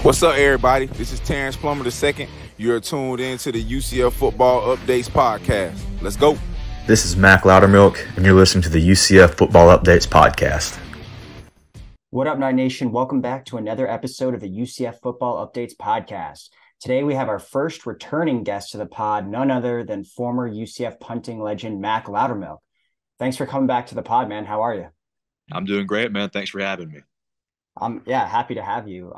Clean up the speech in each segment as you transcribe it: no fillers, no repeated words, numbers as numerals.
What's up, everybody? This is Terrence Plummer II. You're tuned in to the UCF Football Updates Podcast. Let's go. This is Mac Loudermilk, and you're listening to the UCF Football Updates Podcast. What up, Night Nation? Welcome back to another episode of the UCF Football Updates Podcast. Today, we have our first returning guest to the pod, none other than former UCF punting legend, Mac Loudermilk. Thanks for coming back to the pod, man. How are you? I'm doing great, man. Thanks for having me. Happy to have you.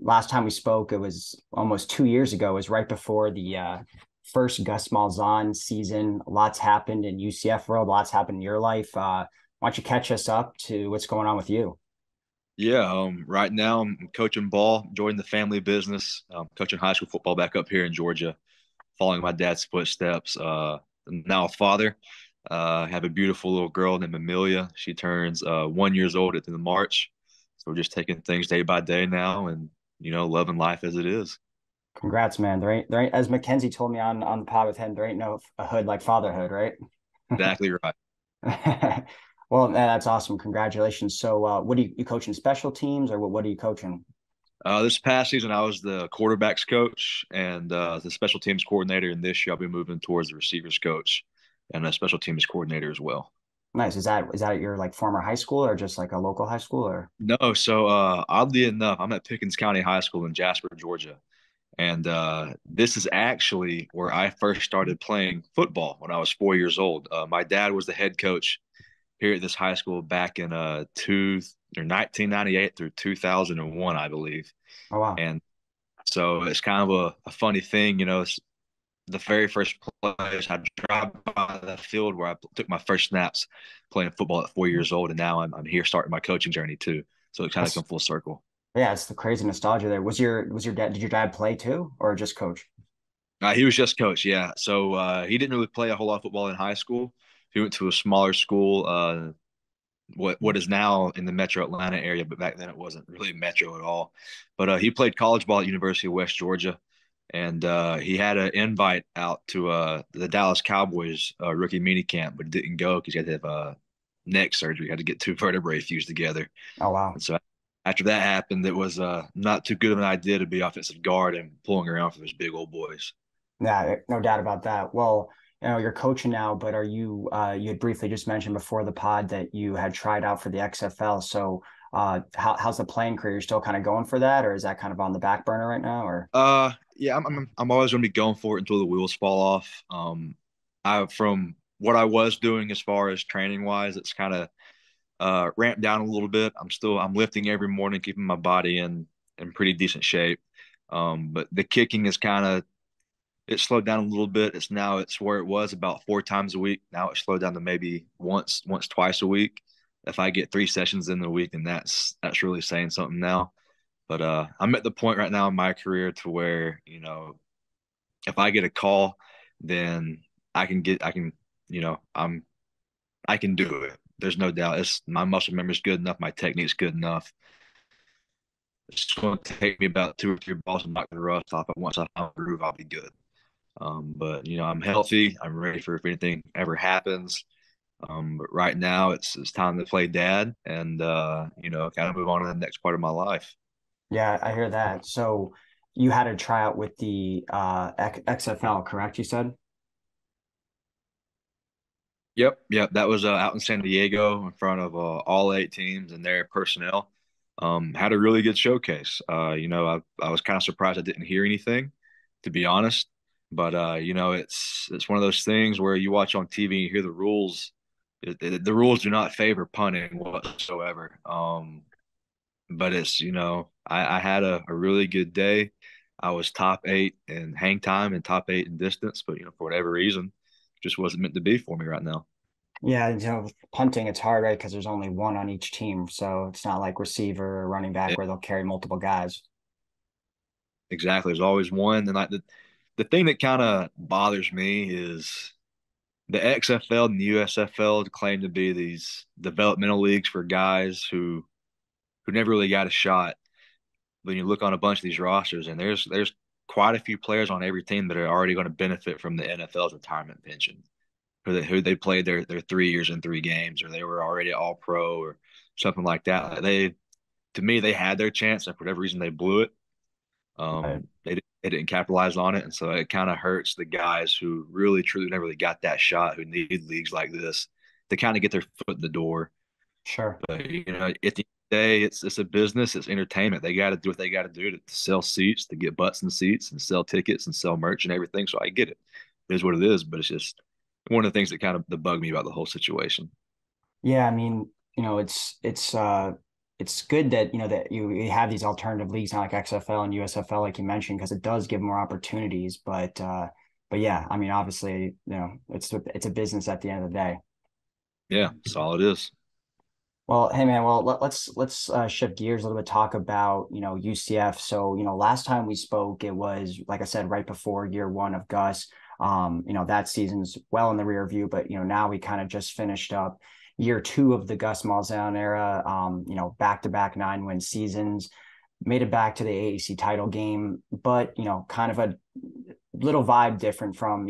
Last time we spoke, it was almost 2 years ago. It was right before the first Gus Malzahn season. Lots happened in UCF world. Lots happened in your life. Why don't you catch us up to what's going on with you? Yeah, right now I'm coaching ball, joining the family business, coaching high school football back up here in Georgia, following my dad's footsteps. I'm now a father. I have a beautiful little girl named Amelia. She turns 1 year old at the end of March. So we're just taking things day by day now and, loving life as it is. Congrats, man. There ain't, as Mackenzie told me on the pod with him, there ain't no a hood like fatherhood, right? Exactly right. Well, that's awesome. Congratulations. So what are you coaching, special teams, or what are you coaching? This past season, I was the quarterbacks coach and the special teams coordinator. And this year I'll be moving towards the receivers coach and a special teams coordinator as well. Nice. Is that at your former high school or just like a local high school or? No. So oddly enough, I'm at Pickens County High School in Jasper, Georgia. And this is actually where I first started playing football when I was 4 years old. My dad was the head coach here at this high school back in 1998 through 2001, I believe. Oh, wow. And so it's kind of a funny thing, it's the very first place I drive by the field where I took my first snaps playing football at 4 years old. And now I'm here starting my coaching journey too. So it kind of come full circle. Yeah, it's the crazy nostalgia there. Was your dad, did your dad play too or just coach? He was just coach, yeah. So he didn't really play a whole lot of football in high school. He went to a smaller school, what is now in the Metro Atlanta area, but back then it wasn't really Metro at all. But he played college ball at University of West Georgia, and he had an invite out to the Dallas Cowboys rookie minicamp, but didn't go because he had to have neck surgery. He had to get two vertebrae fused together. Oh, wow. And so after that happened, it was not too good of an idea to be offensive guard and pulling around for those big old boys. Yeah, no doubt about that. Well, you're coaching now, but are you had briefly just mentioned before the pod that you had tried out for the XFL. So how's the playing career? You're still kind of going for that, or is that kind of on the back burner right now? Or yeah, I'm always going to be going for it until the wheels fall off. From what I was doing as far as training wise, it's kind of ramped down a little bit. I'm lifting every morning, keeping my body in pretty decent shape. But the kicking is it slowed down a little bit. It's where it was about 4 times a week. Now it's slowed down to maybe once, twice a week. If I get 3 sessions in the week, and that's really saying something now. But I'm at the point right now in my career to where, if I get a call, then I can do it. There's no doubt. My muscle memory's good enough. My technique's good enough. It's going to take me about 2 or 3 balls to knock the rust off. But once I find a groove, I'll be good. But I'm healthy. I'm ready for if anything ever happens. But right now it's time to play dad and, kind of move on to the next part of my life. Yeah, I hear that. So you had a tryout with the XFL, correct? You said? Yep. That was out in San Diego in front of all 8 teams and their personnel. Had a really good showcase. I was kind of surprised I didn't hear anything, to be honest. But it's one of those things where you watch on TV and you hear the rules. The rules do not favor punting whatsoever. But it's I had a really good day. I was top 8 in hang time and top 8 in distance, but for whatever reason, it just wasn't meant to be for me right now. Yeah, punting, it's hard, right? Because there's only one on each team, so it's not like receiver or running back where they'll carry multiple guys. Exactly, there's always one, and the thing that kind of bothers me is the XFL and the USFL claim to be these developmental leagues for guys who never really got a shot. When you look on a bunch of these rosters, and there's quite a few players on every team that are already going to benefit from the NFL's retirement pension, who they played their 3 years in 3 games, or they were already all pro or something like that. To me, they had their chance, and for whatever reason, they blew it. Right. They didn't capitalize on it, and so it kind of hurts the guys who really truly never really got that shot, who need leagues like this to kind of get their foot in the door. Sure. But at the end of the day, it's a business, it's entertainment. They got to do what they got to do to sell seats, to get butts in the seats, and sell tickets and sell merch and everything. So I get it. It is what it is, but it's just one of the things that kind of that bug me about the whole situation. Yeah, I mean, it's good that that you have these alternative leagues, not like XFL and USFL, like you mentioned, because it does give more opportunities. But yeah, I mean, obviously, it's a business at the end of the day. Yeah, that's all it is. Well, hey man, well let's shift gears a little bit, talk about UCF. So last time we spoke, it was like I said, right before year one of Gus. That season's well in the rear view, but now we kind of just finished up year two of the Gus Malzahn era. Back-to-back 9-win seasons, made it back to the AAC title game, but kind of a little vibe different from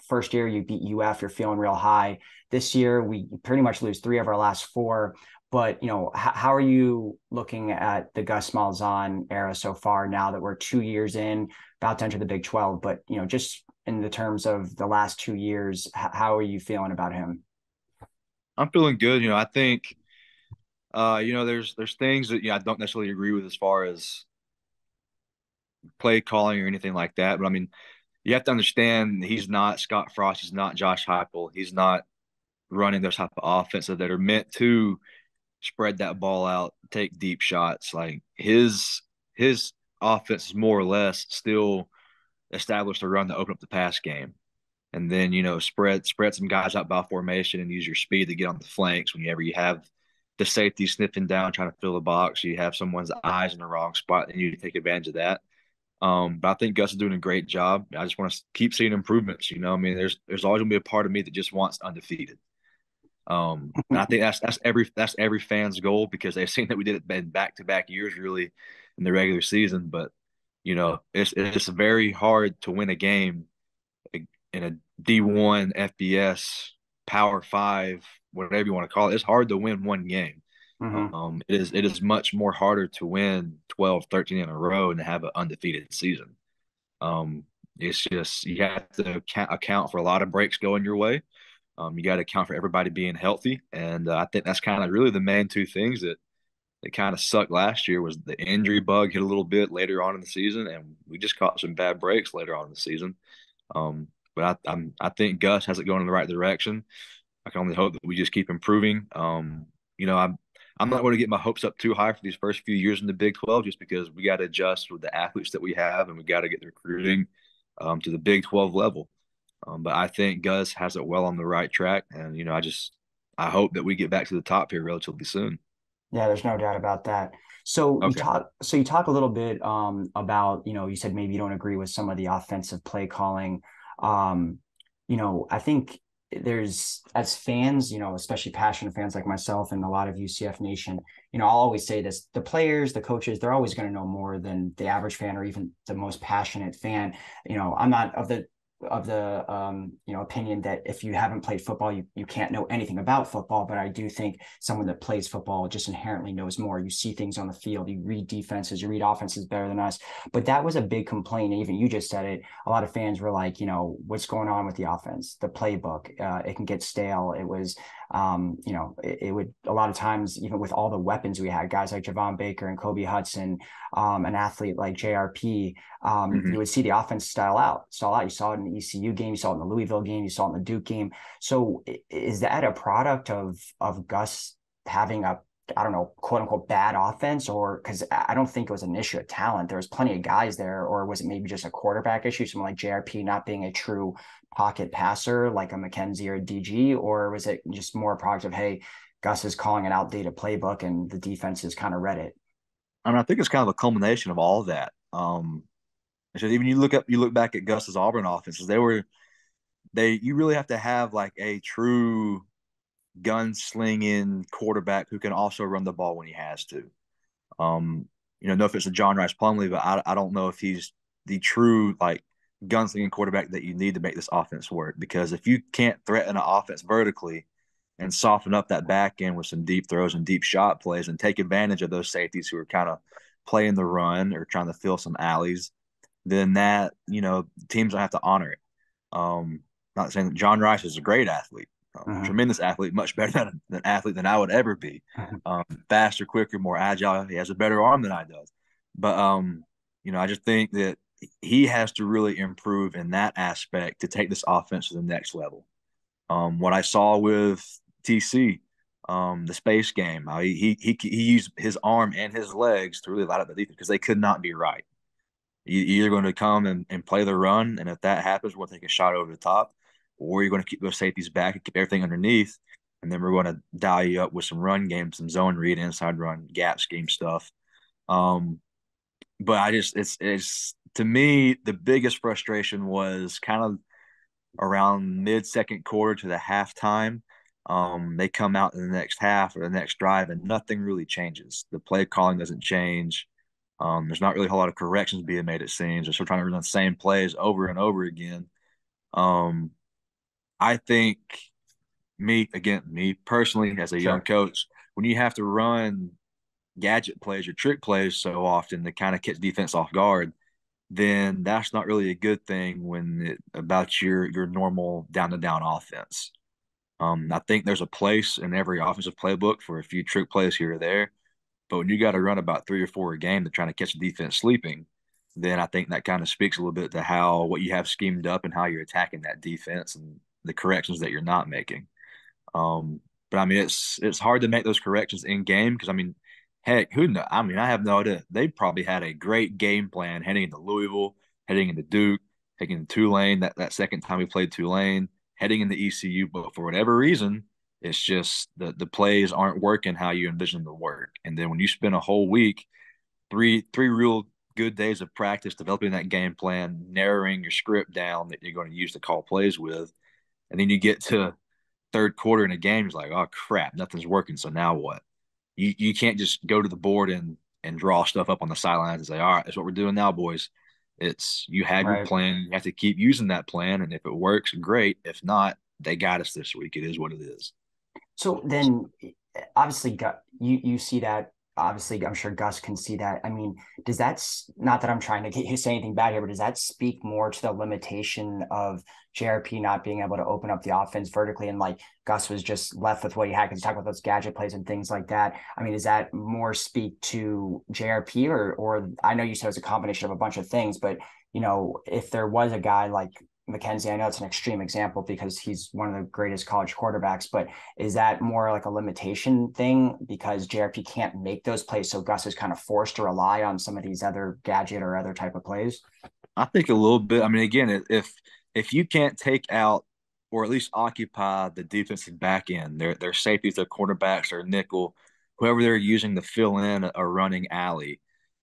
first year you beat UF, you're feeling real high. This year we pretty much lose 3 of our last 4. But how are you looking at the Gus Malzahn era so far? Now that we're 2 years in, about to enter the Big 12, but just in the terms of the last 2 years, how are you feeling about him? I'm feeling good. I think there's things that I don't necessarily agree with as far as play calling or anything like that. But I mean, you have to understand he's not Scott Frost, he's not Josh Heupel, he's not running those type of offenses that are meant to spread that ball out, take deep shots. Like his offense is more or less still established to run to open up the pass game. And then, spread some guys out by formation and use your speed to get on the flanks whenever you have the safety sniffing down, trying to fill the box. You have someone's eyes in the wrong spot, and you take advantage of that. But I think Gus is doing a great job. I just want to keep seeing improvements. I mean, there's always gonna be a part of me that just wants undefeated. And I think that's every fan's goal, because they've seen that we did it in back-to-back years, really, in the regular season. But it's very hard to win a game in a D1 FBS Power 5, whatever you want to call it. It's hard to win one game. Mm-hmm. It is much more harder to win 12, 13 in a row and have an undefeated season. It's just you have to account for a lot of breaks going your way. You got to account for everybody being healthy, and I think that's kind of really the main 2 things that kind of sucked last year. Was the injury bug hit a little bit later on in the season, and we just caught some bad breaks later on in the season. But I think Gus has it going in the right direction. I can only hope that we just keep improving. I'm not going to get my hopes up too high for these first few years in the Big 12, just because we got to adjust with the athletes that we have, and we got to get the recruiting to the Big 12 level. But I think Gus has it well on the right track, and I hope that we get back to the top here relatively soon. Yeah, there's no doubt about that. So Okay. you talk a little bit about, you said maybe you don't agree with some of the offensive play calling. I think there's, as fans, especially passionate fans like myself and a lot of UCF Nation, I'll always say this: the players, the coaches, they're always going to know more than the average fan or even the most passionate fan. I'm not of the opinion that if you haven't played football, you can't know anything about football. But I do think someone that plays football just inherently knows more. You see things on the field, you read defenses, you read offenses better than us. But that was a big complaint. Even you just said it. A lot of fans were like, what's going on with the offense, the playbook? It can get stale. It was, it would, a lot of times, even with all the weapons we had, guys like Javon Baker and Kobe Hudson, an athlete like JRP, you would see the offense style out. You saw it in the ECU game, you saw it in the Louisville game, you saw it in the Duke game. So is that a product of Gus having a, I don't know, quote unquote bad offense? Or because I don't think it was an issue of talent. There was plenty of guys there. Or was it maybe just a quarterback issue, someone like JRP not being a true pocket passer like a McKenzie or a DG? Or was it just more a product of, hey, Gus is calling an outdated playbook and the defense has kind of read it? I mean, I think it's kind of a culmination of all of that. So even you look back at Gus's Auburn offenses, you really have to have like a true gunslinging quarterback who can also run the ball when he has to. No if it's a John Rice Plumlee, but I don't know if he's the true like gunslinging quarterback that you need to make this offense work. Because if you can't threaten an offense vertically and soften up that back end with some deep throws and deep shot plays and take advantage of those safeties who are kind of playing the run or trying to fill some alleys, then that, teams don't have to honor it. Not saying that John Rice is a great athlete, tremendous athlete, much better than an athlete than I would ever be. Faster, quicker, more agile. He has a better arm than I do. But, I just think that he has to really improve in that aspect to take this offense to the next level. What I saw with TC, the space game, he used his arm and his legs to really light up the defense because they could not be right. You're either going to come and play the run, and if that happens, we'll take a shot over the top, or you're going to keep those safeties back and keep everything underneath, and then we're going to dial you up with some run game, some zone read, inside run, gap scheme stuff. But it's to me, the biggest frustration was kind of around mid-second quarter to the halftime. They come out in the next half or the next drive, and nothing really changes. The play calling doesn't change. There's not really a whole lot of corrections being made, it seems. They're still trying to run the same plays over and over again. I think me personally, as a young coach, when you have to run gadget plays or trick plays so often to kind of catch defense off guard, then that's not really a good thing when about your normal down-to-down offense. I think there's a place in every offensive playbook for a few trick plays here or there. But when you got to run about 3 or 4 a game to try to catch the defense sleeping, then I think that kind of speaks a little bit to what you have schemed up and how you're attacking that defense and the corrections that you're not making. But I mean, it's hard to make those corrections in game because, I mean, heck, who knows? I mean, I have no idea. They probably had a great game plan heading into Louisville, heading into Duke, heading into Tulane. That second time we played Tulane, heading into ECU, but for whatever reason, it's just the plays aren't working how you envision them to work. And then when you spend a whole week, three real good days of practice developing that game plan, narrowing your script down that you're going to use to call plays with, and then you get to third quarter in a game, it's like, oh crap, nothing's working. So now what? You can't just go to the board and draw stuff up on the sidelines and say, all right, that's what we're doing now, boys. It's you had your plan. You have to keep using that plan, and if it works, great. If not, they got us this week. It is what it is. So then, obviously, you see that. Obviously, I'm sure Gus can see that. I mean, does that, not that I'm trying to say anything bad here, but does that speak more to the limitation of JRP not being able to open up the offense vertically, and like Gus was just left with what he had because you talk about those gadget plays and things like that? I mean, does that more speak to JRP or I know you said it was a combination of a bunch of things, but if there was a guy like Mackenzie, I know it's an extreme example because he's one of the greatest college quarterbacks, but is that more like a limitation thing because JRP can't make those plays, so Gus is kind of forced to rely on some of these other gadget or other type of plays? I think a little bit. I mean, again, if you can't take out or at least occupy the defensive back end, their safeties, their cornerbacks, their nickel, whoever they're using to fill in a running alley,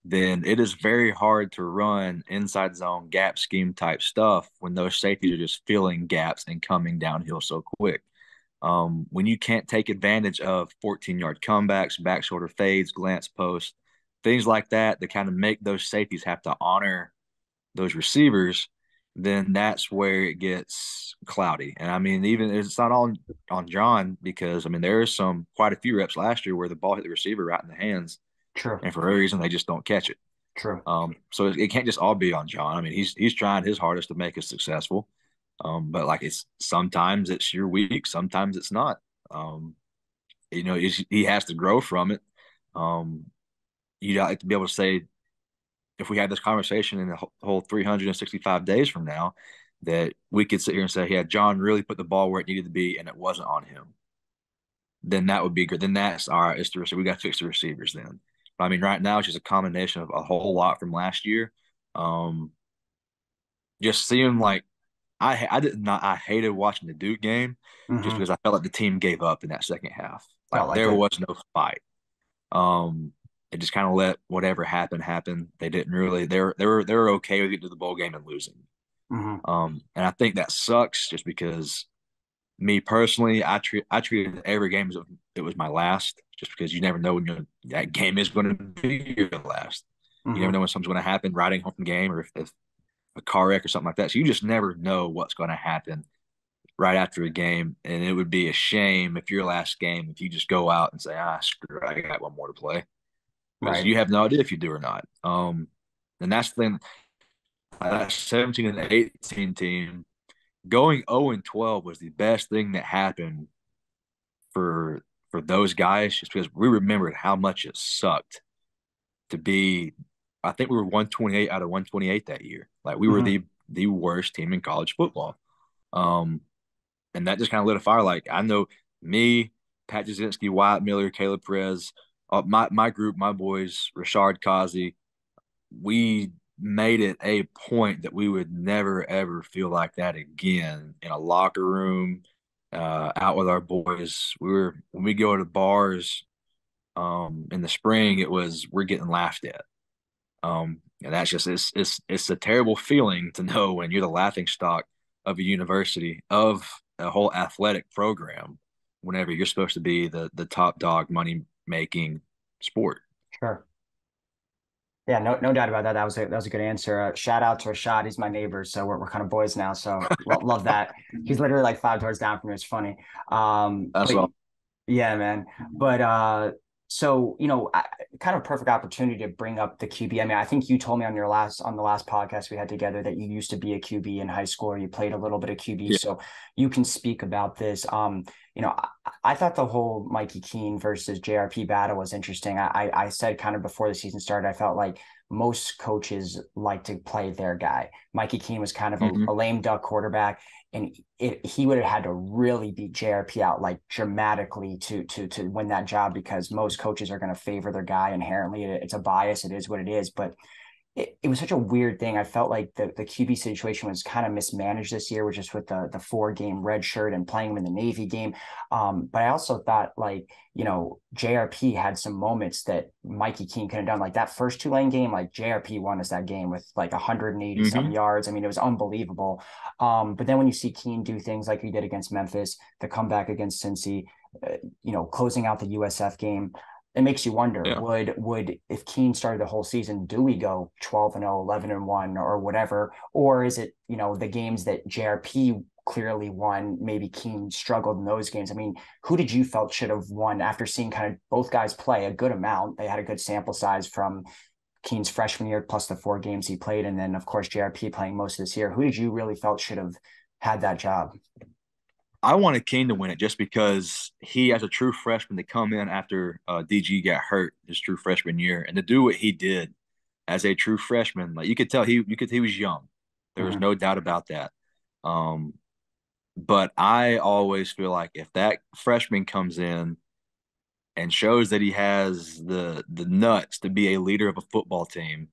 then it is very hard to run inside zone gap scheme type stuff when those safeties are just filling gaps and coming downhill so quick. When you can't take advantage of 14-yard comebacks, back shoulder fades, glance posts, things like that kind of make those safeties have to honor those receivers, then that's where it gets cloudy. And I mean, even it's not all on John because, I mean, there is quite a few reps last year where the ball hit the receiver right in the hands. True. And for a reason, they just don't catch it. True. So it can't just all be on John. I mean, he's trying his hardest to make us successful. But like sometimes it's your week, sometimes it's not. He has to grow from it. You'd like to be able to say, if we had this conversation in the whole 365 days from now, that we could sit here and say, yeah, John really put the ball where it needed to be and it wasn't on him. Then that would be good. Then that's all right. It's the receiver. We got to fix the receivers then. But I mean, right now it's just a combination of a whole lot from last year. Just seeing like I hated watching the Duke game just because I felt like the team gave up in that second half. Like there was no fight. It just kind of let whatever happen. They didn't really. They were okay with getting to the bowl game and losing. And I think that sucks just because me personally, I treated every game as if it was my last, just because you never know when that game is going to be your last. You never know when something's going to happen riding home from the game or if a car wreck or something like that. So you just never know what's going to happen right after a game. And it would be a shame if your last game, if you just go out and say, screw it, I got one more to play. because Right. you have no idea if you do or not. And that's the thing. That 17 and 18 team going 0 and 12 was the best thing that happened for those guys, just because we remembered how much it sucked to be. I think we were 128 out of 128 that year. Like we were Hmm. the worst team in college football. Um, and that just kind of lit a fire. Like I know me, Pat Jasinski, Wyatt Miller, Caleb Perez, my group, my boys, Rashard Kazi, we made it a point that we would never ever feel like that again in a locker room, out with our boys. When we go to bars, in the spring, it was we're getting laughed at. And that's just it's a terrible feeling to know when you're the laughing stock of a university, of a whole athletic program, whenever you're supposed to be the top dog money making sport. Sure. Yeah, no doubt about that. That was a good answer. Shout out to Rashad. He's my neighbor, so we're kind of boys now. So love that. He's literally like 5 doors down from me. It's funny. That's But all. yeah, man. But so kind of perfect opportunity to bring up the QB. I mean, I think you told me on the last podcast we had together that you used to be a QB in high school, or you played a little bit of QB. Yeah. So you can speak about this. I thought the whole Mikey Keene versus JRP battle was interesting. I said kind of before the season started, I felt like most coaches like to play their guy. Mikey Keene was kind of Mm-hmm. a lame duck quarterback, and he would have had to really beat JRP out like dramatically to win that job, because most coaches are going to favor their guy inherently. It's a bias. It is what it is. But it was such a weird thing. I felt like the QB situation was kind of mismanaged this year, which is with the 4 game red shirt and playing him in the Navy game. But I also thought, like, JRP had some moments that Mikey Keene could have done. Like that first Tulane game, like JRP won us that game with like 180 Mm-hmm. something yards. I mean, it was unbelievable. But then when you see Keene do things like he did against Memphis, the comeback against Cincy, closing out the USF game, it makes you wonder, Yeah. would if Keene started the whole season, do we go 12-0, 11-1, or whatever? Or is it, the games that JRP clearly won, maybe Keene struggled in those games? I mean, who did you felt should have won after seeing kind of both guys play a good amount? They had a good sample size from Keene's freshman year plus the 4 games he played, and then of course JRP playing most of this year. Who did you really felt should have had that job? I wanted King to win it just because he, as a true freshman, to come in after DG got hurt his true freshman year, and to do what he did as a true freshman, like he was young. There was Mhm. no doubt about that. Um, but I always feel like if that freshman comes in and shows that he has the nuts to be a leader of a football team,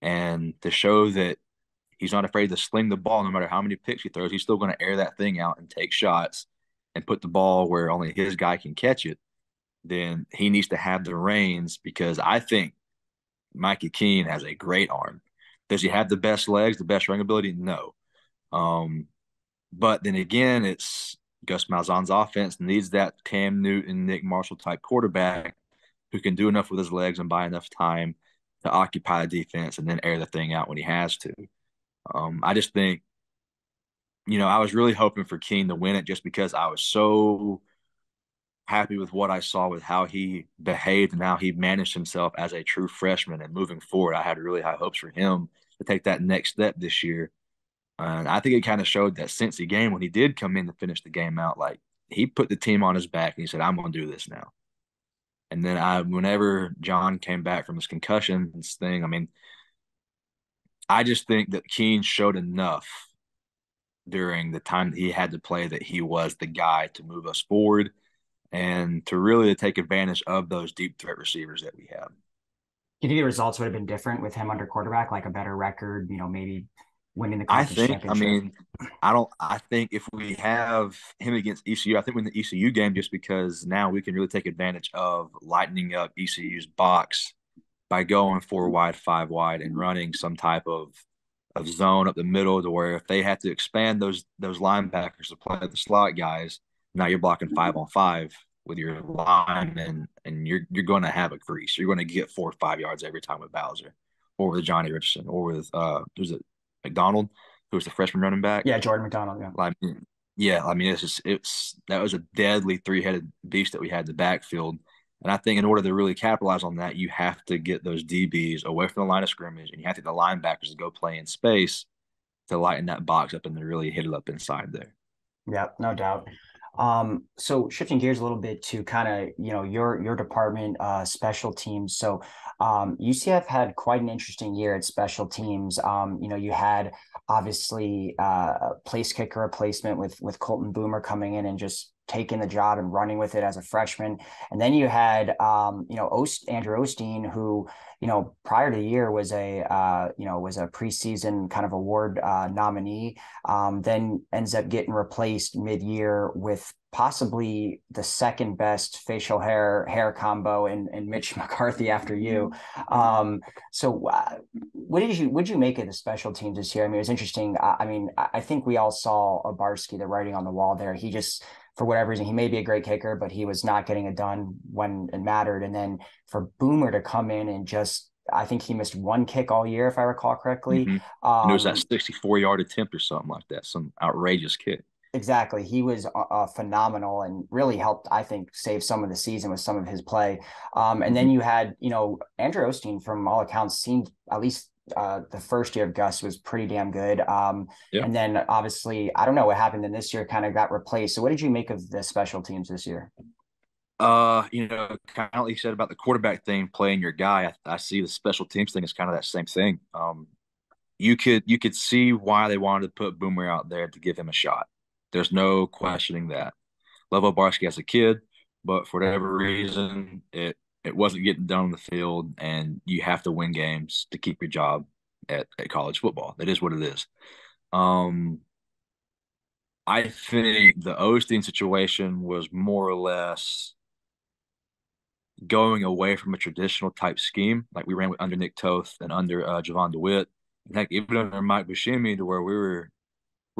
and to show that he's not afraid to sling the ball no matter how many picks he throws, he's still going to air that thing out and take shots and put the ball where only his guy can catch it, then he needs to have the reins, because I think Mikey Keene has a great arm. Does he have the best legs, the best running ability? No. Um, but then again, it's Gus Malzahn's offense needs that Cam Newton, Nick Marshall type quarterback who can do enough with his legs and buy enough time to occupy the defense and then air the thing out when he has to. I just think, I was really hoping for Keene to win it just because I was so happy with what I saw with how he behaved and how he managed himself as a true freshman. And moving forward, I had really high hopes for him to take that next step this year. And I think it kind of showed that Cincy game when he did come in to finish the game out, like he put the team on his back and he said, "I'm going to do this now." And then whenever John came back from his concussion thing, I mean, I just think that Keene showed enough during the time that he had to play that he was the guy to move us forward and to really take advantage of those deep threat receivers that we have. Do you think the results would have been different with him under quarterback, like a better record, maybe winning the I conference think, I championship? mean, I think if we have him against ECU, I think win the ECU game just because now we can really take advantage of lightening up ECU's box by going 4 wide, 5 wide, and running some type of zone up the middle, to where if they have to expand those linebackers to play the slot guys, now you're blocking 5-on-5 with your linemen, and you're going to have a crease. You're going to get 4 or 5 yards every time with Bowser, or with Johnny Richardson, or with who's it, McDonald, who was the freshman running back. Yeah, Jordan McDonald. Yeah. Like, yeah, I mean, it's that was a deadly 3-headed beast that we had in the backfield, And I think in order to really capitalize on that, you have to get those DBs away from the line of scrimmage, and you have to get the linebackers to go play in space to lighten that box up and to really hit it up inside there. Yeah, no doubt. So shifting gears a little bit to kind of, your department, special teams. So UCF had quite an interesting year at special teams. You had obviously a place kicker replacement with Colton Boomer coming in and just taking the job and running with it as a freshman. And then you had, Andrew Osteen, who, prior to the year was a preseason kind of award nominee, then ends up getting replaced mid-year with possibly the second best facial hair combo in Mitch McCarthy after you. What did you make of the special teams this year? I mean, it was interesting. I think we all saw Obarski, the writing on the wall there. He just, for whatever reason, he may be a great kicker, but he was not getting it done when it mattered. And then for Boomer to come in and I think he missed one kick all year, if I recall correctly. Mm-hmm. And it was that 64-yard attempt or something like that, some outrageous kick. Exactly. He was phenomenal and really helped, I think, save some of the season with some of his play. And then you had, Andrew Osteen, from all accounts, seemed, at least the first year of Gus, was pretty damn good. And then obviously, I don't know what happened in this year, kind of got replaced. So what did you make of the special teams this year? Kind of like you said about the quarterback thing, playing your guy. I see the special teams thing as kind of that same thing. You could see why they wanted to put Boomer out there to give him a shot. There's no questioning that. Love Obarski as a kid, but for whatever reason, it wasn't getting done on the field, and you have to win games to keep your job at college football. That is what it is. I think the Osteen situation was more or less going away from a traditional type scheme, like we ran with under Nick Toth and under Javon DeWitt, and heck, even under Mike Buscemi, to where we're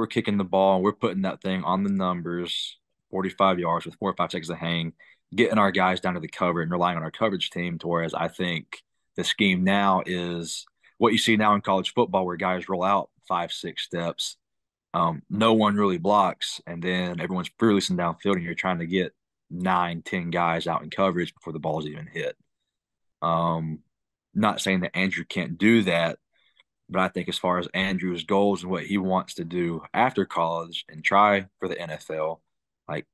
kicking the ball and we're putting that thing on the numbers, 45 yards with 4 or 5 seconds to hang, getting our guys down to the cover and relying on our coverage team. To whereas I think the scheme now is what you see now in college football, where guys roll out 5-6 steps, no one really blocks, and then everyone's releasing downfield, and you're trying to get 9-10 guys out in coverage before the ball's even hit. Not saying that Andrew can't do that, but I think as far as Andrew's goals and what he wants to do after college and try for the NFL, like,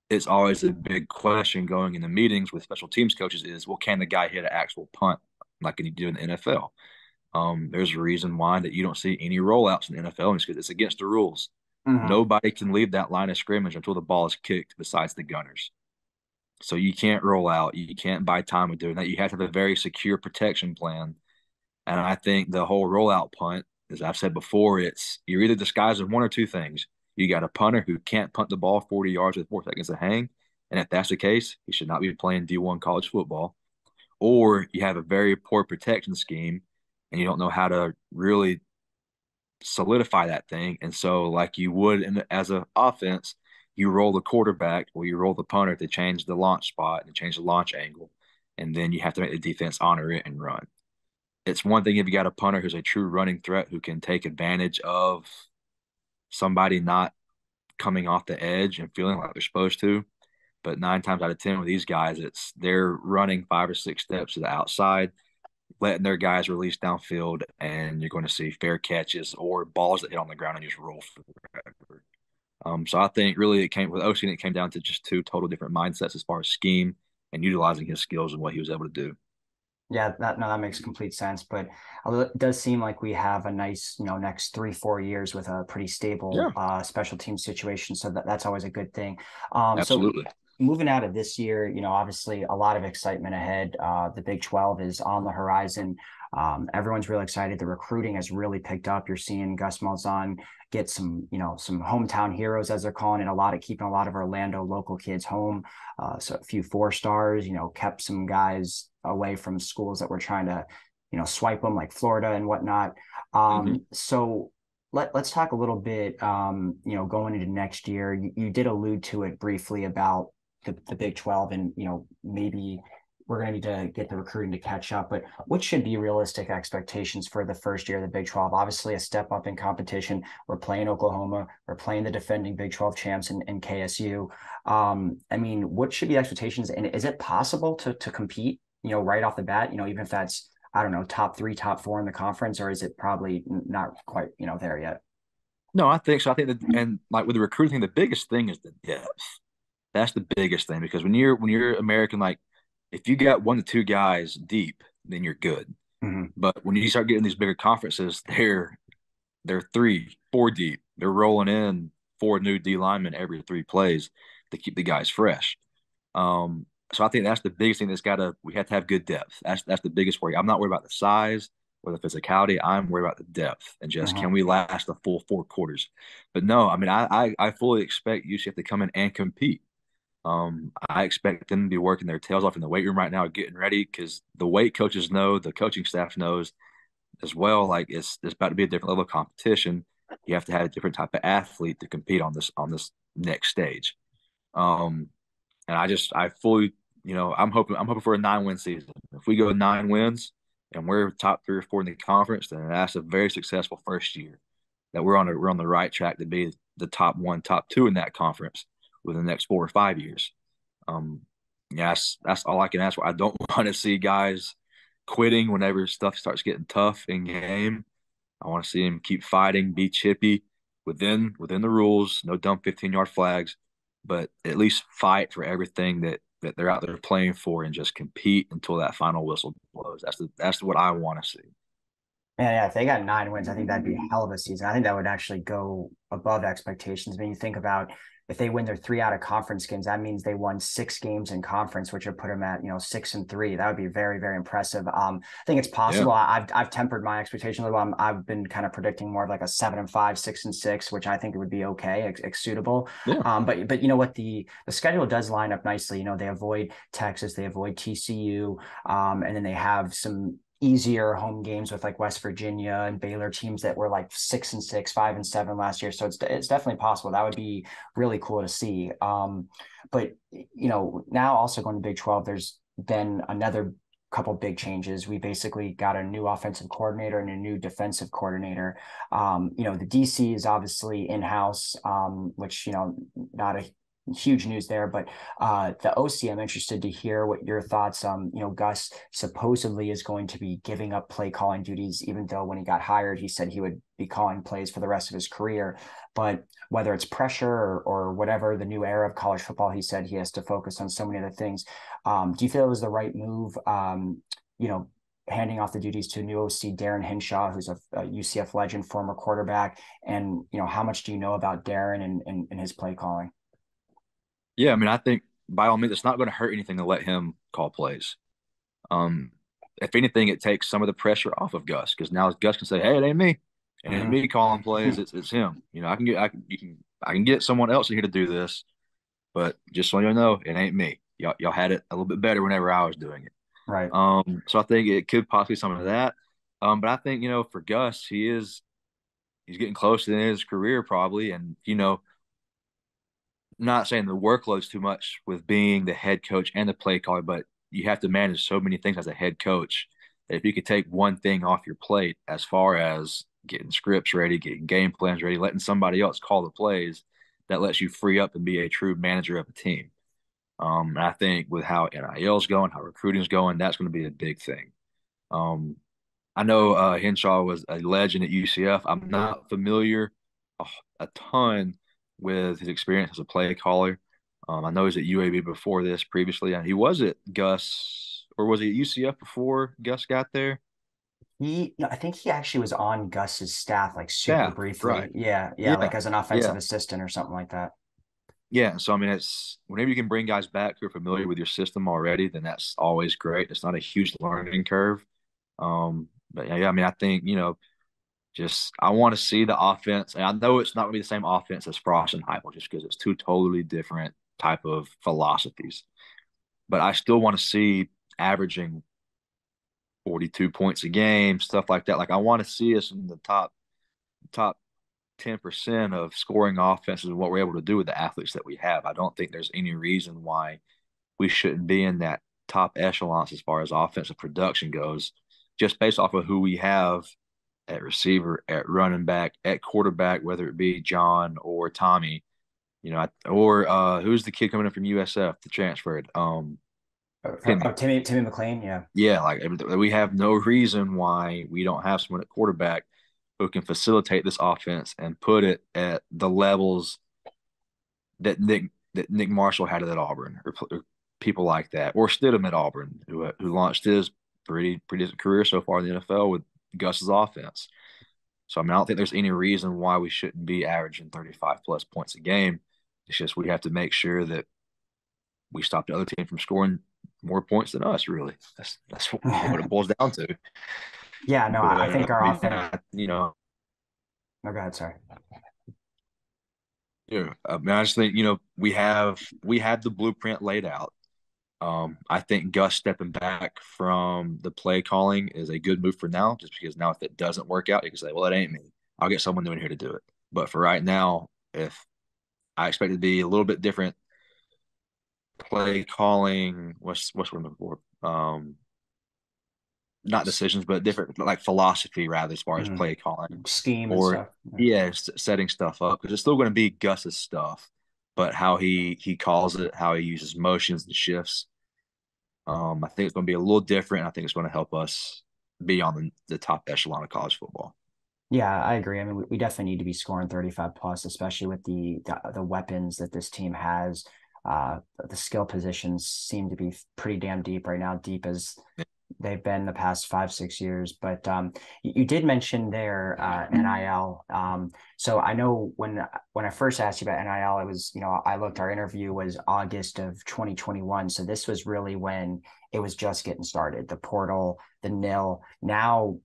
it's always a big question going into meetings with special teams coaches is, well, can the guy hit an actual punt like can he do in the NFL? There's a reason why that you don't see any rollouts in the NFL, and it's because it's against the rules. Mm-hmm. Nobody can leave that line of scrimmage until the ball is kicked besides the gunners. So you can't roll out. You can't buy time with doing that. You have to have a very secure protection plan. And I think the whole rollout punt, as I've said before, you're either disguised as one or two things. You got a punter who can't punt the ball 40 yards with 4 seconds to hang, and if that's the case, he should not be playing D1 college football. Or you have a very poor protection scheme, and you don't know how to really solidify that thing. And so, like you would as an offense, you roll the quarterback or you roll the punter to change the launch spot and change the launch angle, and then you have to make the defense honor it and run. It's one thing if you got a punter who's a true running threat who can take advantage of somebody not coming off the edge and feeling like they're supposed to. But 9 times out of 10 with these guys, they're running 5 or 6 steps to the outside, letting their guys release downfield, and you're going to see fair catches or balls that hit on the ground and just roll forever. So I think really it came down to just 2 total different mindsets as far as scheme and utilizing his skills and what he was able to do. Yeah, that makes complete sense. But it does seem like we have a nice, next 3-4 years with a pretty stable special team situation. So that's always a good thing. Absolutely. So moving out of this year, obviously a lot of excitement ahead. The Big 12 is on the horizon. Everyone's really excited. The recruiting has really picked up. You're seeing Gus Malzahn get some hometown heroes, as they're calling it, keeping a lot of Orlando local kids home. So a few 4-stars, kept some guys away from schools that were trying to, swipe them, like Florida and whatnot. So let's talk a little bit, going into next year. You did allude to it briefly about the Big 12 and, maybe we're going to need to get the recruiting to catch up. But what should be realistic expectations for the first year of the Big 12? Obviously, a step up in competition. We're playing Oklahoma. We're playing the defending Big 12 champs in KSU. I mean, what should be expectations? And is it possible to compete, right off the bat, even if that's, I don't know, top 3, top 4 in the conference, or is it probably not quite, there yet? No, I think so. I think that, and like with the recruiting, the biggest thing is the depth. That's the biggest thing, because when you're American, like if you got 1 to 2 guys deep, then you're good. Mm-hmm. But when you start getting these bigger conferences, they're 3, 4 deep. They're rolling in 4 new D linemen every 3 plays to keep the guys fresh. So I think that's the biggest thing we have to have good depth. That's the biggest worry. I'm not worried about the size or the physicality. I'm worried about the depth and just can we last the full 4 quarters? But no, I mean, I fully expect UCF to come in and compete. I expect them to be working their tails off in the weight room right now, getting ready, because the weight coaches know, the coaching staff knows as well. Like it's about to be a different level of competition. You have to have a different type of athlete to compete on this next stage. And I fully, I'm hoping for a 9-win season. If we go 9 wins and we're top 3 or 4 in the conference, then that's a very successful first year. That we're on the right track to be the top 1, top 2 in that conference within the next 4 or 5 years. That's all I can ask for. I don't want to see guys quitting whenever stuff starts getting tough in game. I want to see them keep fighting, be chippy within the rules, no dumb 15-yard flags, but at least fight for everything that they're out there playing for, and just compete until that final whistle blows. That's what I want to see. Yeah, if they got 9 wins, I think that'd be a hell of a season. I think that would actually go above expectations. When you think about if they win their 3 out of conference games, that means they won 6 games in conference, which would put them at 6-3. That would be very, very impressive. I think it's possible. Yeah. I've tempered my expectations a little. I've been kind of predicting more of like a 7-5, 6-6, which I think it would be okay, suitable. Yeah. But you know what, the schedule does line up nicely. They avoid Texas, they avoid TCU, and then they have some easier home games with like West Virginia and Baylor, teams that were like 6-6, 5-7 last year. So it's definitely possible. That would be really cool to see. But now also going to Big 12, there's been another couple big changes. We basically got a new offensive coordinator and a new defensive coordinator. The DC is obviously in-house, which, not a huge news there, but the OC, I'm interested to hear what your thoughts. Gus supposedly is going to be giving up play calling duties, even though when he got hired, he said he would be calling plays for the rest of his career. But whether it's pressure or whatever, the new era of college football, he said he has to focus on so many other things. Do you feel it was the right move? Handing off the duties to new OC Darren Hinshaw, who's a UCF legend, former quarterback, and how much do you know about Darren and his play calling? Yeah, I mean, I think by all means, it's not going to hurt anything to let him call plays. If anything, it takes some of the pressure off of Gus, because now Gus can say, "Hey, it ain't me. It ain't me calling plays. It's him. I can get someone else in here to do this, but just so you know, it ain't me. Y'all had it a little bit better whenever I was doing it." Right. So I think it could possibly some of that. But I think for Gus, he's getting close to the end of his career probably, and not saying the workload's too much with being the head coach and the play caller, but you have to manage so many things as a head coach that if you could take one thing off your plate, as far as getting scripts ready, getting game plans ready, letting somebody else call the plays, that lets you free up and be a true manager of a team. And I think with how NIL is going, how recruiting is going, that's going to be a big thing. I know Henshaw was a legend at UCF. I'm not familiar a ton with his experience as a play caller. I know he was at UAB before this previously, and he was at Gus, or was he at UCF before Gus got there? I think he actually was on Gus's staff, like super briefly. Right. Yeah, like as an offensive assistant or something like that. Yeah, so I mean, it's whenever you can bring guys back who are familiar with your system already, then that's always great. It's not a huge learning curve. But yeah, I mean, I think just I want to see the offense, and I know it's not going to be the same offense as Frost and Heupel, just because it's 2 totally different type of philosophies. But I still want to see averaging 42 points a game, stuff like that. Like I want to see us in the top 10% of scoring offenses and what we're able to do with the athletes that we have. I don't think there's any reason why we shouldn't be in that top echelons as far as offensive production goes, just based off of who we have at receiver, at running back, at quarterback, whether it be John or Tommy, or who's the kid coming in from USF, the transferred, Timmy McLean, yeah. Yeah, like we have no reason why we don't have someone at quarterback who can facilitate this offense and put it at the levels that Nick Marshall had it at Auburn, or people like that, or Stidham at Auburn, who launched his pretty decent career so far in the NFL with Gus's offense. So I mean, I don't think there's any reason why we shouldn't be averaging 35 plus points a game. It's just we have to make sure that we stop the other team from scoring more points than us. Really, that's what it boils down to. Yeah, no, I think our offense. Oh, go ahead. Sorry. Yeah, I mean, I just think we have the blueprint laid out. I think Gus stepping back from the play calling is a good move for now, just because now if it doesn't work out, you can say, well, it ain't me. I'll get someone new in here to do it. But for right now, if I expect it to be a little bit different play calling, what's what I'm looking for? Not decisions, but different like philosophy rather, as far as play calling, scheme or and stuff. setting stuff up, because it's still going to be Gus's stuff, but how he calls it, how he uses motions and shifts. I think it's going to be a little different. I think it's going to help us be on the top echelon of college football. Yeah, I agree. I mean, we definitely need to be scoring 35 plus, especially with the weapons that this team has. The skill positions seem to be pretty damn deep right now, deep as they've been the past 5-6 years. But you did mention their NIL. So I know when I first asked you about NIL, it was, our interview was August of 2021. So this was really when it was just getting started, the portal, the NIL. Now,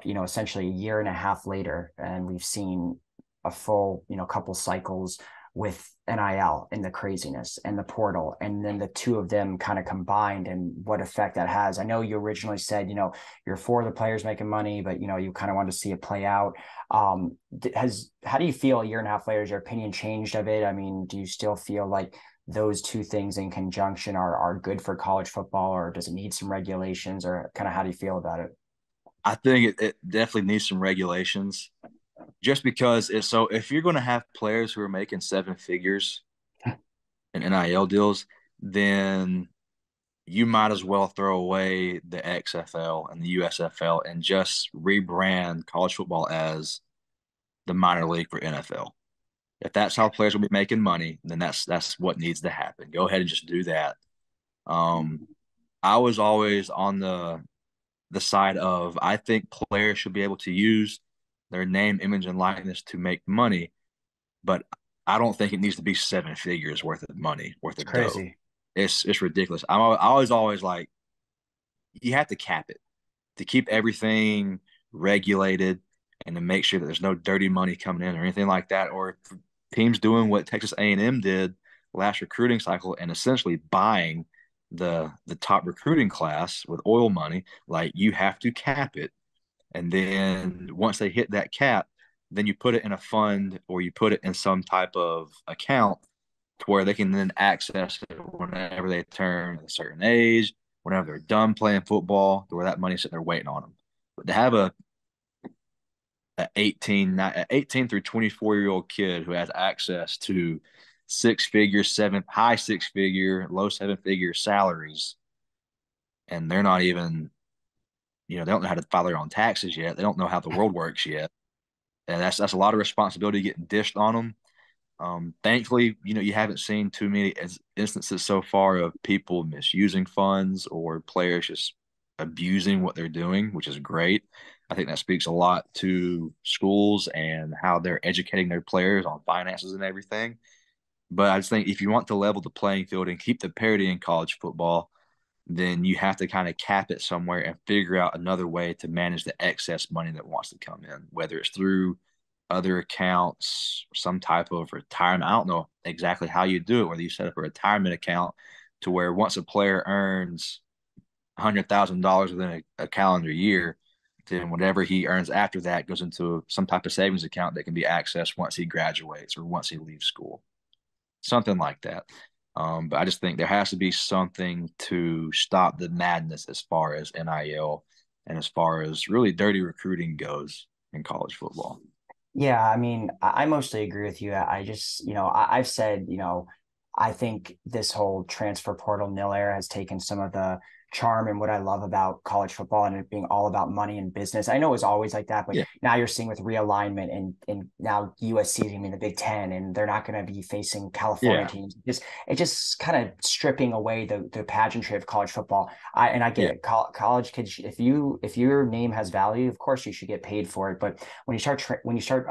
essentially a year and a half later, and we've seen a full, couple cycles with NIL and the craziness and the portal, and then the two of them kind of combined and what effect that has. I know you originally said, you're for the players making money, but, you kind of want to see it play out. How do you feel a year and a half later? Has your opinion changed of it? I mean, do you still feel like those two things in conjunction are good for college football, or does it need some regulations, or kind of how do you feel about it? I think it definitely needs some regulations, just because if you're going to have players who are making 7 figures in NIL deals, then you might as well throw away the XFL and the USFL and just rebrand college football as the minor league for NFL. If that's how players will be making money, then that's what needs to happen. Go ahead and just do that. I was always on the side of, I think players should be able to use their name, image, and likeness to make money, but I don't think it needs to be 7 figures worth of money, worth of crazy dough. It's ridiculous. I always like, you have to cap it to keep everything regulated and to make sure that there's no dirty money coming in or anything like that, or teams doing what Texas A&M did last recruiting cycle and essentially buying the top recruiting class with oil money. Like, you have to cap it. And then once they hit that cap, then you put it in a fund, or you put it in some type of account to where they can then access it whenever they turn a certain age, whenever they're done playing football, to where that money's sitting there waiting on them. But to have a 18 through 24-year-old kid who has access to 6-figure, high 6-figure, low 7-figure salaries, and they're not even, they don't know how to file their own taxes yet. They don't know how the world works yet. And that's a lot of responsibility getting dished on them. Thankfully, you haven't seen too many instances so far of people misusing funds or players just abusing what they're doing, which is great. I think that speaks a lot to schools and how they're educating their players on finances and everything. But I just think if you want to level the playing field and keep the parity in college football, then you have to kind of cap it somewhere and figure out another way to manage the excess money that wants to come in, whether it's through other accounts, some type of retirement. I don't know exactly how you do it, whether you set up a retirement account to where once a player earns $100,000 within a calendar year, then whatever he earns after that goes into some type of savings account that can be accessed once he graduates or once he leaves school. Something like that. But I just think there has to be something to stop the madness as far as NIL and as far as really dirty recruiting goes in college football. Yeah, I mean, I mostly agree with you. I just, I've said, I think this whole transfer portal nil era has taken some of the charm and what I love about college football and it being all about money and business. I know it was always like that, but Yeah. now you're seeing with realignment and now USC is going to be in the Big Ten and they're not going to be facing California teams. It's just kind of stripping away the pageantry of college football. I get it. College kids, if your name has value, of course you should get paid for it. But when you start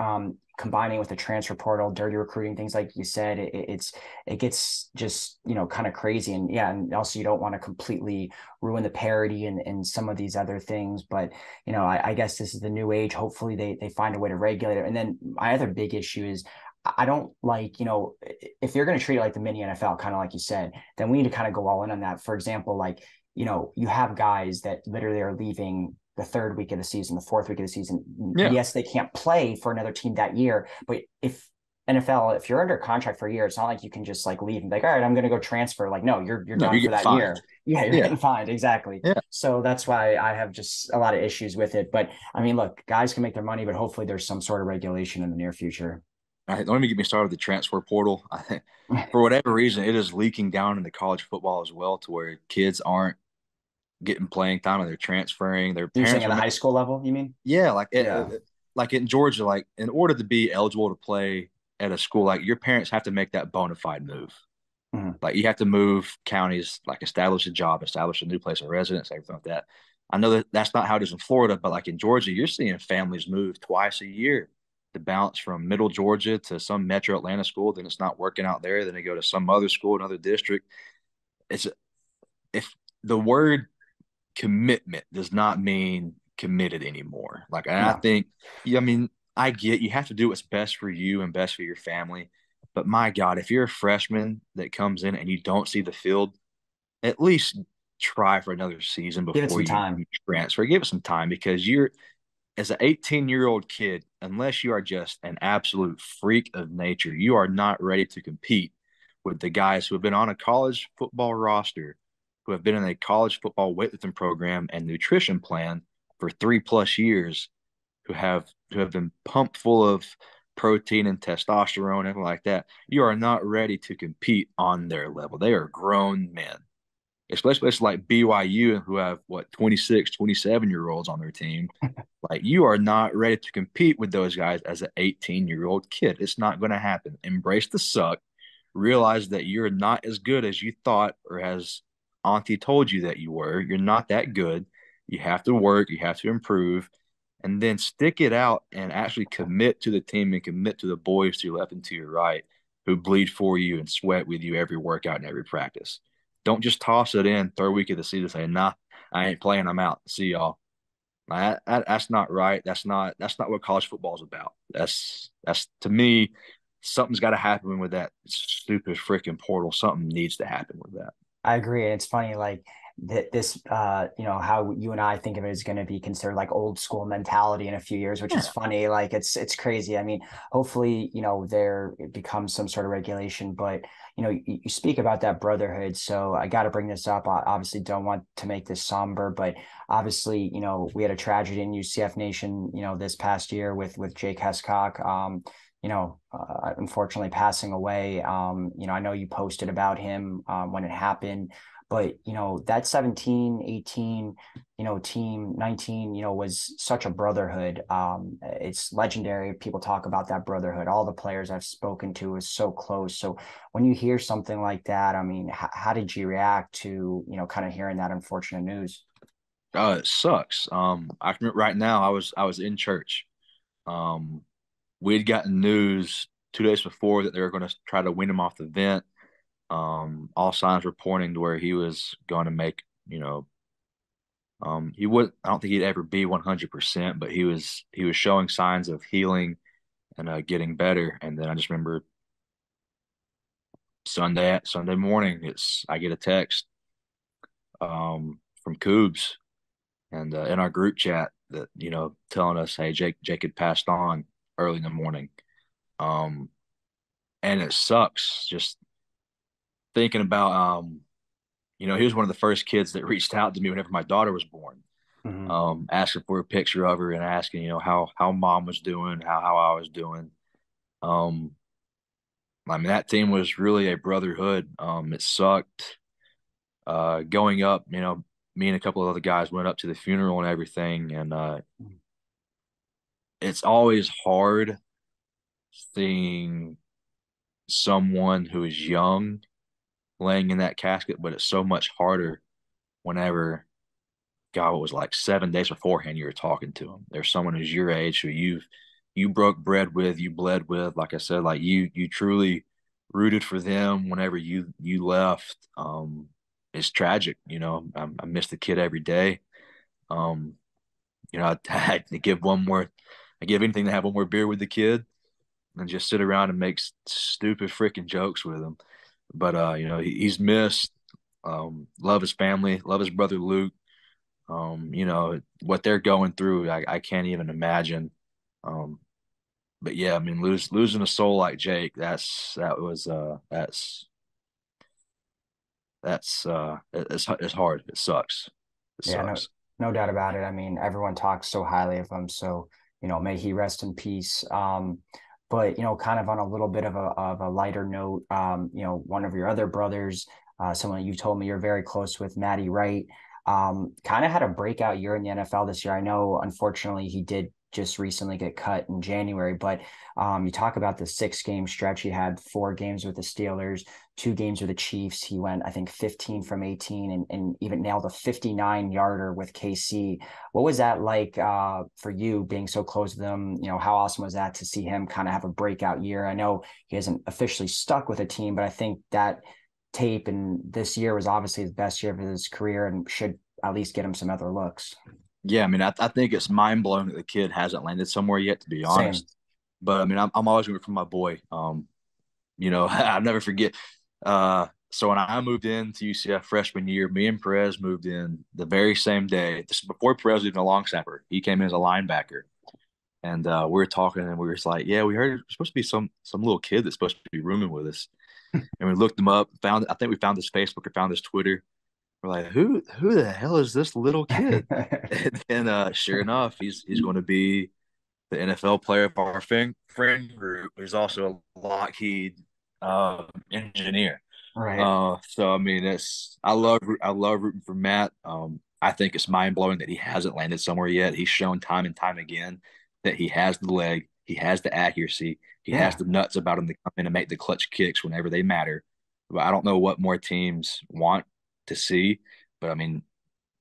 combining with the transfer portal, dirty recruiting, things like you said, it gets just, kind of crazy. And also you don't want to completely ruin the parity and some of these other things. But, I guess this is the new age. Hopefully they find a way to regulate it. And then my other big issue is I don't like, if you're going to treat it like the mini NFL, kind of like you said, then we need to kind of go all in on that. For example, like, you have guys that literally are leaving the third week of the season, the fourth week of the season. Yeah. Yes, they can't play for another team that year, but if you're under contract for a year, it's not like you can just like leave and be like, all right, I'm going to go transfer. Like, no, you're done for that fined. year. Yeah, you're getting fined. Exactly. Yeah. So that's why I have just a lot of issues with it. But I mean, look, guys can make their money, but hopefully there's some sort of regulation in the near future. Don't even get me started with the transfer portal. I think for whatever reason, it is leaking down into college football as well, to where kids aren't getting playing time and they're transferring. Their You're saying parents at the high school level, you mean? Yeah, like in Georgia, like in order to be eligible to play at a school, like your parents have to make that bona fide move. Mm-hmm. Like you have to move counties, like establish a job, establish a new place of residence, everything like that. I know that that's not how it is in Florida, but like in Georgia, you're seeing families move twice a year to bounce from middle Georgia to some metro Atlanta school. Then it's not working out there. Then they go to some other school, another district. If the word commitment does not mean committed anymore. Like, I think, I mean, I get you have to do what's best for you and best for your family. But my God, if you're a freshman that comes in and you don't see the field, at least try for another season before you transfer. Give it some time, because as an 18-year-old kid, unless you are just an absolute freak of nature, you are not ready to compete with the guys who have been on a college football roster, who have been in a college football weightlifting program and nutrition plan for 3+ years, who have been pumped full of protein and testosterone and everything like that. You are not ready to compete on their level. They are grown men, especially places like BYU, who have 26, 27-year-olds on their team. Like, you are not ready to compete with those guys as an 18-year-old kid. It's not going to happen. Embrace the suck. Realize that you're not as good as you thought, or as Auntie told you that you were. You're not that good. You have to work. You have to improve, and then stick it out and actually commit to the team and commit to the boys to your left and to your right, who bleed for you and sweat with you every workout and every practice. Don't just toss it in third week of the season saying, nah, I ain't playing. I'm out. See y'all. That's not right. That's not what college football is about. That's to me, something's got to happen with that stupid freaking portal. Something needs to happen with that. I agree. It's funny, like this, how you and I think of it is going to be considered like old school mentality in a few years, which is funny. Like it's crazy. I mean, hopefully, there becomes some sort of regulation, but you speak about that brotherhood. So I got to bring this up. I obviously don't want to make this somber, but obviously, we had a tragedy in UCF Nation, this past year with Jake Hescock. Unfortunately passing away. I know you posted about him when it happened, but, that 17, 18, team 19, was such a brotherhood. It's legendary. People talk about that brotherhood. All the players I've spoken to is so close. So when you hear something like that, I mean, how did you react to, kind of hearing that unfortunate news? It sucks. I can right now I was in church. We'd gotten news 2 days before that they were going to try to win him off the vent. All signs were pointing to where he was going to make, he would. I don't think he'd ever be 100%, but he was showing signs of healing and getting better. And then I just remember Sunday morning, I get a text from Coobs and in our group chat that telling us, hey, Jake had passed on early in the morning. And it sucks. Just thinking about, he was one of the first kids that reached out to me whenever my daughter was born, asking for a picture of her and asking, how mom was doing, how I was doing. I mean, that team was really a brotherhood. It sucked going up. Me and a couple of other guys went up to the funeral and everything, and it's always hard seeing someone who is young laying in that casket, but it's so much harder whenever God was like 7 days beforehand you were talking to him. There's someone who's your age who you broke bread with, you bled with, like I said, like you truly rooted for them whenever you left. It's tragic, I miss the kid every day. I had to I give anything to have one more beer with the kid and just sit around and make stupid freaking jokes with him. But he's missed. Love his family, love his brother Luke. What they're going through, I can't even imagine. But yeah, I mean, losing a soul like Jake, it's hard. It sucks. It sucks. No doubt about it. I mean, everyone talks so highly of him, so may he rest in peace. But kind of on a little bit of a lighter note, one of your other brothers, someone you told me you're very close with, Matty Wright, kind of had a breakout year in the NFL this year. I know, unfortunately, he did just recently get cut in January, but you talk about the 6-game stretch. He had 4 games with the Steelers, 2 games with the Chiefs. He went, I think, 15 from 18 and even nailed a 59-yarder with KC. What was that like for you, being so close to them? How awesome was that to see him kind of have a breakout year? I know he hasn't officially stuck with a team, but I think that tape and this year was obviously his best year of his career and should at least get him some other looks. Yeah, I mean, I think it's mind blowing that the kid hasn't landed somewhere yet, to be honest. Same. But I mean, I'm always rooting for my boy. I'll never forget. So when I moved into UCF freshman year, me and Perez moved in the very same day. This is before Perez was even a long snapper. He came in as a linebacker, and we were talking, and we were just like, "Yeah, we heard there's supposed to be some little kid that's supposed to be rooming with us." And we looked him up. I think we found his Facebook or found his Twitter. We're like, who the hell is this little kid? And sure enough, he's going to be the NFL player of our friend group. He's also a Lockheed engineer. Right. So I mean, I love rooting for Matt. I think it's mind blowing that he hasn't landed somewhere yet. He's shown time and time again that he has the leg, he has the accuracy, he has the nuts about him to come in and make the clutch kicks whenever they matter. But I don't know what more teams want to see. But I mean,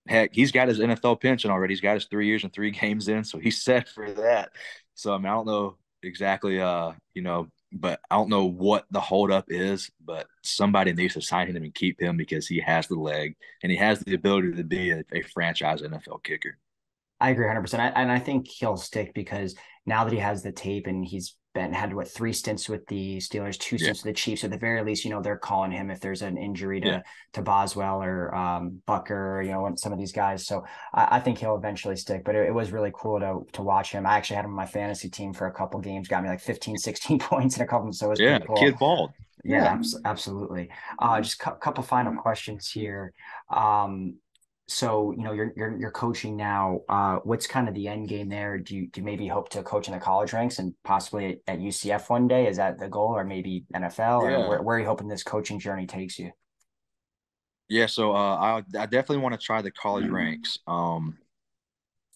heck, he's got his NFL pension already. He's got his 3 years and 3 games in, so he's set for that. So I mean, I don't know exactly, but I don't know what the holdup is. But somebody needs to sign him and keep him because he has the leg and he has the ability to be a franchise NFL kicker. I agree 100%. And I think he'll stick because now that he has the tape and he's had 3 stints with the Steelers, 2 stints with the Chiefs. At the very least, they're calling him if there's an injury to Boswell or Bucker, some of these guys. So I think he'll eventually stick, but it was really cool to watch him. I actually had him on my fantasy team for a couple games, got me like 15, 16 points in a couple of them. So it was pretty cool. Kid balled. Yeah, absolutely. Just a couple final questions here. So, you're coaching now. What's kind of the end game there? Do you maybe hope to coach in the college ranks and possibly at UCF one day? Is that the goal, or maybe NFL? Or where are you hoping this coaching journey takes you? Yeah, so I definitely want to try the college ranks. I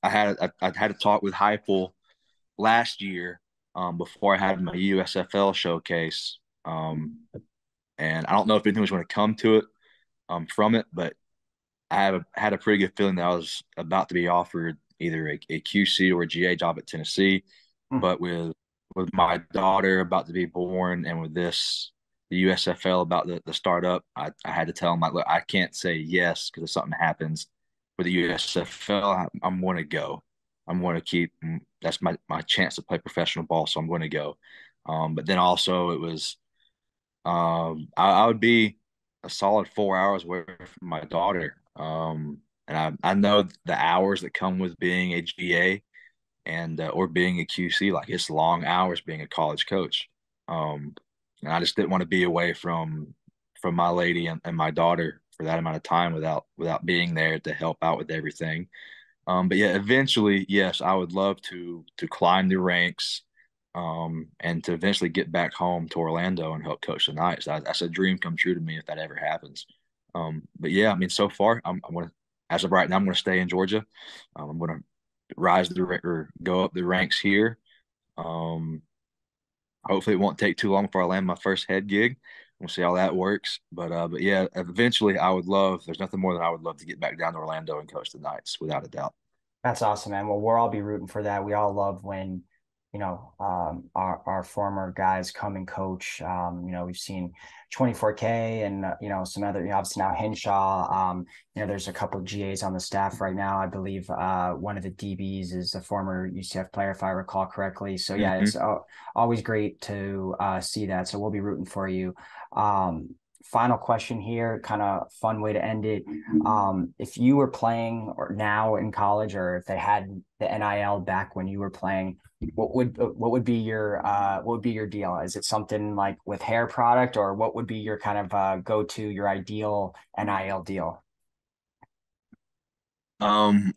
had a talk with Heupel last year before I had my USFL showcase, and I don't know if anything was going to come to it from it, but I had a pretty good feeling that I was about to be offered either a QC or a GA job at Tennessee. But with my daughter about to be born and with the USFL about the startup, I had to tell him, like, look, I can't say yes because if something happens with the USFL, I'm going to go. I'm going to keep – that's my chance to play professional ball, so I'm going to go. But then also it was I would be a solid 4 hours away from my daughter. And I know the hours that come with being a GA and or being a QC, like it's long hours being a college coach. And I just didn't want to be away from from my lady and my daughter for that amount of time without being there to help out with everything. But yeah, eventually, yes, I would love to climb the ranks, and to eventually get back home to Orlando and help coach the Knights. That's a dream come true to me if that ever happens. But yeah, I mean, so far, I'm gonna, as of right now, I'm gonna stay in Georgia. I'm gonna or go up the ranks here. Um, Hopefully, it won't take too long before I land my first head gig. We'll see how that works. But yeah, eventually, I would love. There's nothing more than I would love to get back down to Orlando and coach the Knights, without a doubt. That's awesome, man. Well, we'll all be rooting for that. We all love when, our former guys come and coach. We've seen 24K and, some other, obviously now Henshaw. There's a couple of GAs on the staff right now. I believe one of the DBs is a former UCF player, if I recall correctly. So, yeah, It's always great to see that. So we'll be rooting for you. Final question here, kind of fun way to end it. If you were playing or now in college, or if they had the NIL back when you were playing, what would be your deal? Is it something like with hair product, or what would be your kind of go-to, your ideal NIL deal?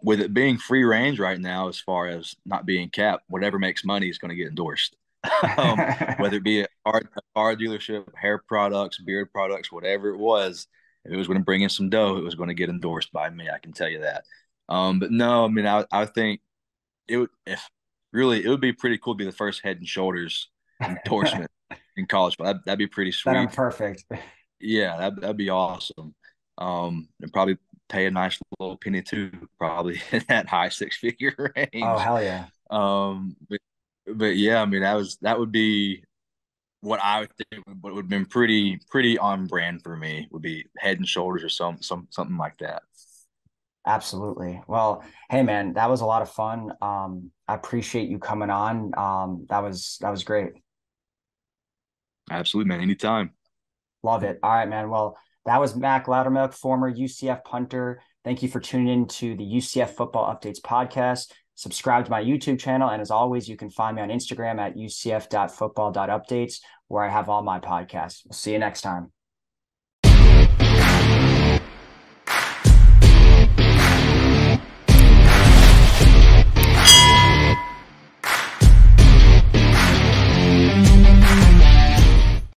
With it being free range right now, as far as not being capped, whatever makes money is going to get endorsed. Whether it be a car dealership, hair products, beard products, whatever it was, if it was going to bring in some dough, it was going to get endorsed by me. I can tell you that. But no, I mean, I think it would be pretty cool to be the first Head and Shoulders endorsement in college. But that'd be pretty sweet. That'd be perfect. Yeah, that'd be awesome. And probably pay a nice little penny too, probably in that high six-figure range. Oh, hell yeah. But yeah, I mean, that would be what I would think would have been pretty on brand for me, would be Head and Shoulders or something like that. Absolutely. Well, hey man, that was a lot of fun. I appreciate you coming on. That was great. Absolutely, man. Anytime. Love it. All right, man. Well, that was Mac Loudermilk, former UCF punter. Thank you for tuning in to the UCF Football Updates podcast. Subscribe to my YouTube channel. And as always, you can find me on Instagram at ucf.football.updates, where I have all my podcasts. We'll see you next time.